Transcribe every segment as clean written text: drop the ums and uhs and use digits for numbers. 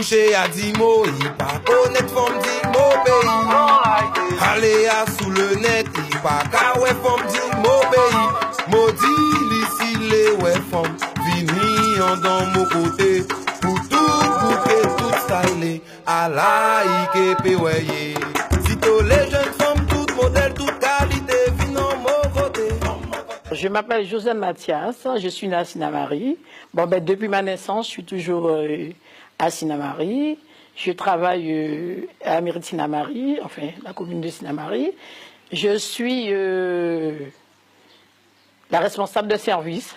Couché à 10 mots, il pas honnête femme dit mon pays. Allez à sous le net, il pas qu'à ouais femme dit mon pays. Maudit ici les ouais femme, vini en dans mon côté. Pour tout bouquet, tout stylé, à la ike ouais. Si tous les jeunes femmes, toutes modèles, toutes qualités, viennent en mon côté. Je m'appelle Josène Mathias, je suis née à Sinnamary. Bon, depuis ma naissance, je suis toujours à Sinnamary. Je travaille à la mairie de Sinnamary, enfin la commune de Sinnamary. Je suis la responsable de service,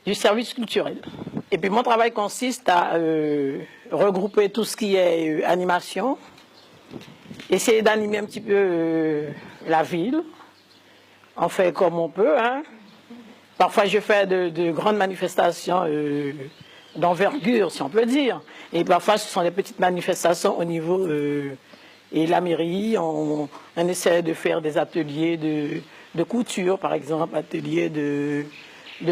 du service culturel. Et puis mon travail consiste à regrouper tout ce qui est animation, essayer d'animer un petit peu la ville. On fait comme on peut, hein. Parfois, je fais de grandes manifestations d'envergure, si on peut dire. Et parfois, ce sont des petites manifestations au niveau de la mairie. On essaie de faire des ateliers de couture, par exemple, ateliers de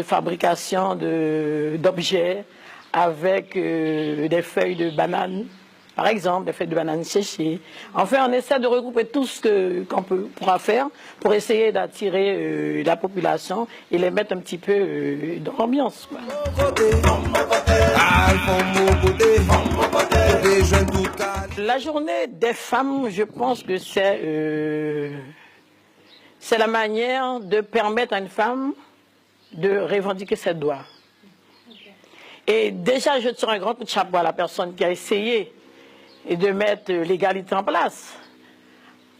fabrication d'objets avec des feuilles de banane, par exemple, des feuilles de banane séchées. Enfin, on essaie de regrouper tout ce qu'on pourra faire pour essayer d'attirer la population et les mettre un petit peu dans l'ambiance. La journée des femmes, je pense que c'est la manière de permettre à une femme de revendiquer ses droits. Et déjà, je tire un grand coup de chapeau à la personne qui a essayé de mettre l'égalité en place.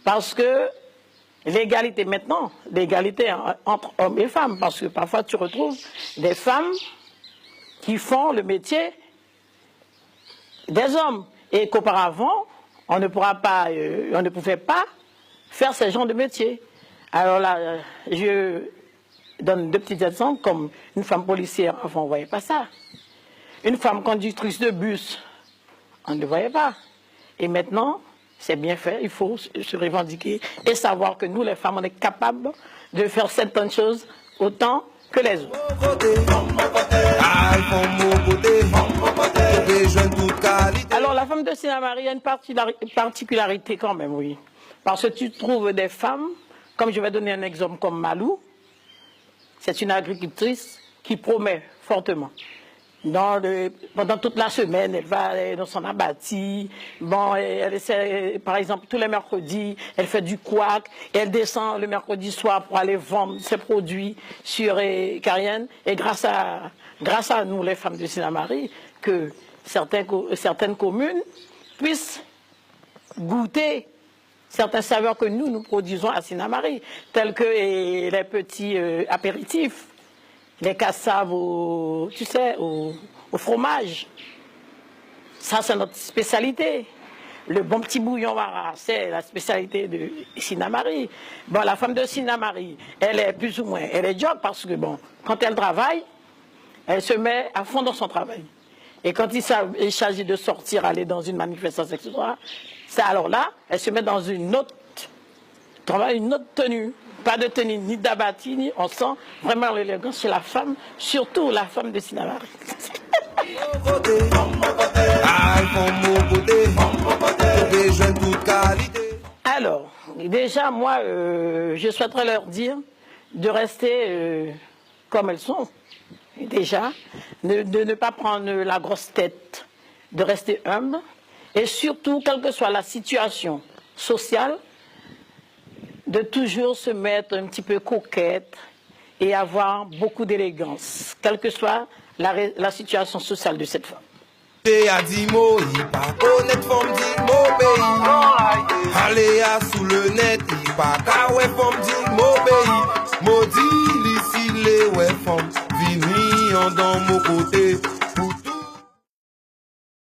Parce que l'égalité maintenant, l'égalité entre hommes et femmes, parce que parfois tu retrouves des femmes qui font le métier des hommes et qu'auparavant, on ne pouvait pas faire ce genre de métier. Alors là, je donne deux petits exemples, comme une femme policière, avant on ne voyait pas ça. Une femme conductrice de bus, on ne le voyait pas. Et maintenant, c'est bien fait, il faut se revendiquer et savoir que nous, les femmes, on est capables de faire certaines choses autant que les autres. Alors, la femme de Sinnamary a une particularité quand même, oui. Parce que tu trouves des femmes, comme je vais donner un exemple comme Malou, c'est une agricultrice qui promet fortement. Pendant toute la semaine, elle va dans son abatis. Bon, elle essaie, par exemple, tous les mercredis, elle fait du couac. Elle descend le mercredi soir pour aller vendre ses produits sur Cayenne. Et grâce à nous, les femmes de Sinnamary, que certaines communes puissent goûter certains saveurs que nous produisons à Sinnamary, tels que les petits apéritifs. Les cassaves au fromage. Ça, c'est notre spécialité. Le bon petit bouillon wara, c'est la spécialité de Sinnamary. Bon, la femme de Sinnamary, elle est plus ou moins, elle est job parce que, bon, quand elle travaille, elle se met à fond dans son travail. Et quand il s'agit de sortir, aller dans une manifestation, etc., c'est alors là, elle se met dans une autre tenue. Pas de tenue, ni d'abati, ni on sent vraiment l'élégance chez la femme, surtout la femme de Sinnamary. Alors, déjà, moi, je souhaiterais leur dire de rester comme elles sont. Déjà, de ne pas prendre la grosse tête, de rester humble, et surtout, quelle que soit la situation sociale, de toujours se mettre un petit peu coquette et avoir beaucoup d'élégance, quelle que soit la situation sociale de cette femme. Allez à sous le net, il pas qu'à ouais femme dit mon pays. Maudit ici les ouais femmes.